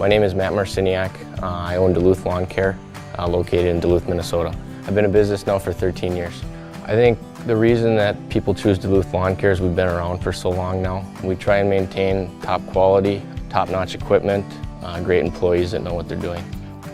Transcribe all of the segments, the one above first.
My name is Matt Marciniak. I own Duluth Lawn Care, located in Duluth, Minnesota. I've been in business now for 13 years. I think the reason that people choose Duluth Lawn Care is we've been around for so long now. We try and maintain top quality, top-notch equipment, great employees that know what they're doing.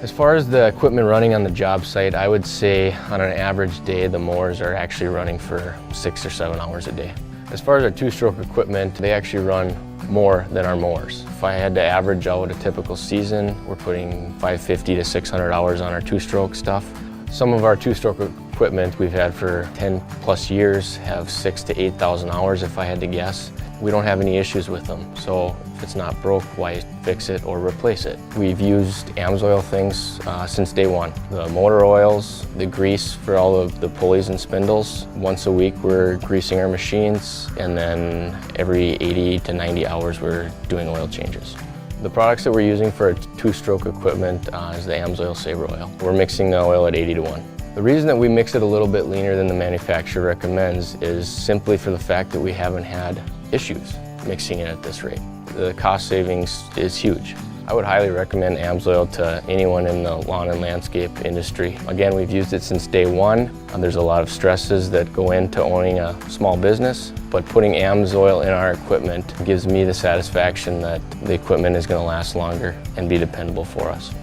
As far as the equipment running on the job site, I would say on an average day, the mowers are actually running for 6 or 7 hours a day. As far as our two-stroke equipment, they actually run more than our mowers. If I had to average out a typical season, we're putting 550 to 600 hours on our two-stroke stuff. Some of our two-stroke equipment we've had for 10 plus years have 6,000 to 8,000 hours if I had to guess. We don't have any issues with them, so if it's not broke, why fix it or replace it? We've used Amsoil things since day one. The motor oils, the grease for all of the pulleys and spindles. Once a week we're greasing our machines, and then every 80 to 90 hours we're doing oil changes. The products that we're using for our two-stroke equipment is the Amsoil Sabre oil. We're mixing the oil at 80 to 1. The reason that we mix it a little bit leaner than the manufacturer recommends is simply for the fact that we haven't had issues mixing it at this rate. The cost savings is huge. I would highly recommend Amsoil to anyone in the lawn and landscape industry. Again, we've used it since day one. There's a lot of stresses that go into owning a small business, but putting Amsoil in our equipment gives me the satisfaction that the equipment is going to last longer and be dependable for us.